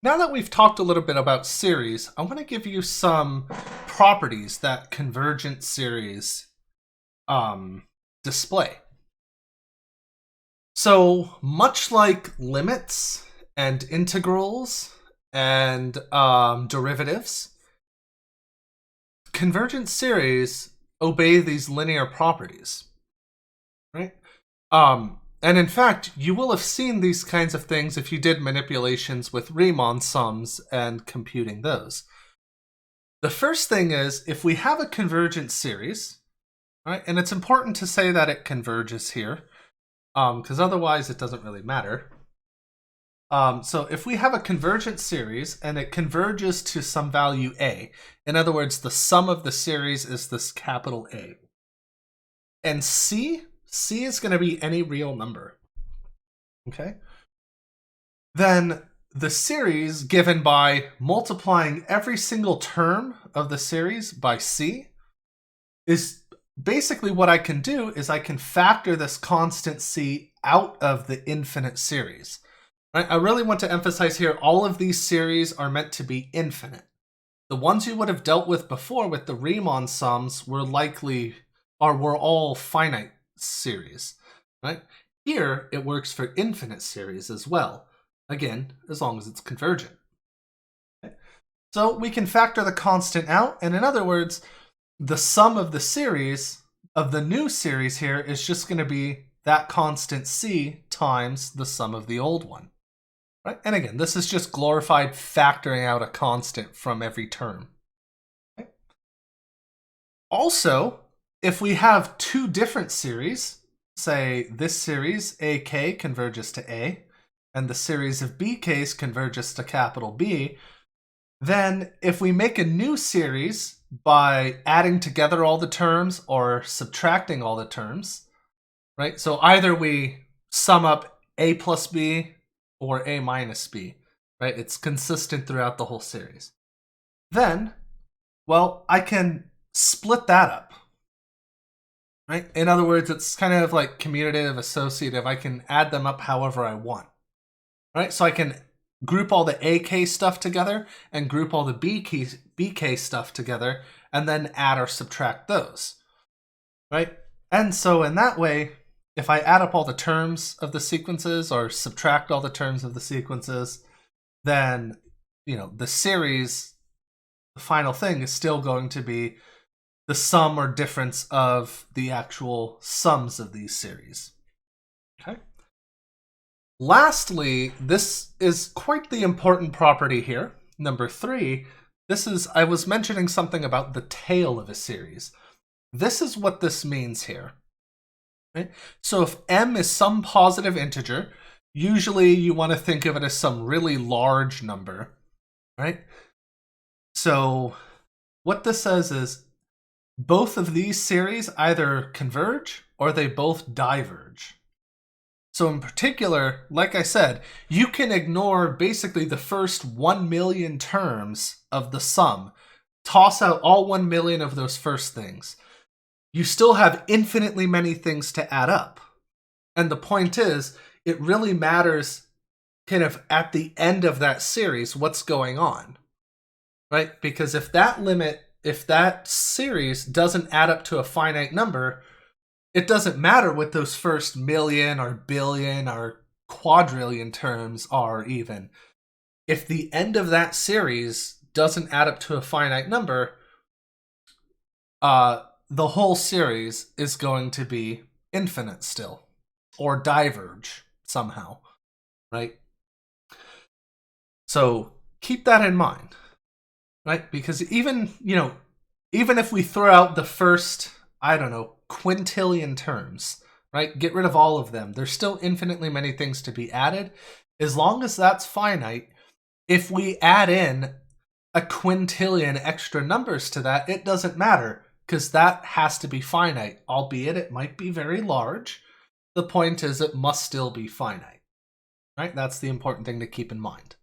Now that we've talked a little bit about series, I want to give you some properties that convergent series display. So much like limits and integrals and derivatives, convergent series obey these linear properties, right? And in fact, you will have seen these kinds of things if you did manipulations with Riemann sums and computing those. The first thing is, if we have a convergent series, right, and it's important to say that it converges here, because otherwise it doesn't really matter. So if we have a convergent series and it converges to some value a, in other words, the sum of the series is this capital A. And C is going to be any real number. Okay? Then the series given by multiplying every single term of the series by C is basically what I can do is I can factor this constant C out of the infinite series. Right? I really want to emphasize here, all of these series are meant to be infinite. The ones you would have dealt with before with the Riemann sums were all finite series, right? Here, it works for infinite series as well. Again, as long as it's convergent. Okay? So we can factor the constant out, and in other words, the sum of the series, of the new series here, is just going to be that constant C times the sum of the old one. Right? And again, this is just glorified factoring out a constant from every term. Okay? Also, if we have two different series, say this series AK converges to A, and the series of BKs converges to capital B, then if we make a new series by adding together all the terms or subtracting all the terms, right? So either we sum up A plus B or A minus B, right? It's consistent throughout the whole series. Then, well, I can split that up, right? In other words, it's kind of like commutative, associative. I can add them up however I want, right? So I can group all the AK stuff together and group all the BK stuff together and then add or subtract those, right? And so in that way, if I add up all the terms of the sequences or subtract all the terms of the sequences, then, the series, the final thing is still going to be the sum or difference of the actual sums of these series. Okay. Lastly, this is quite the important property here. Number 3, I was mentioning something about the tail of a series. This is what this means here. Right? So if m is some positive integer, usually you want to think of it as some really large number, right? So what this says is both of these series either converge or they both diverge. So in particular, like I said, you can ignore basically the first 1 million terms of the sum. Toss out all 1 million of those first things. You still have infinitely many things to add up. And the point is, it really matters kind of at the end of that series what's going on, right? Because if that series doesn't add up to a finite number, it doesn't matter what those first million or billion or quadrillion terms are even. If the end of that series doesn't add up to a finite number, the whole series is going to be infinite still, or diverge somehow, right? So keep that in mind, right? Because even if we throw out the first, quintillion terms, right? Get rid of all of them. There's still infinitely many things to be added. As long as that's finite, if we add in a quintillion extra numbers to that, it doesn't matter, because that has to be finite, albeit it might be very large. The point is it must still be finite, right? That's the important thing to keep in mind.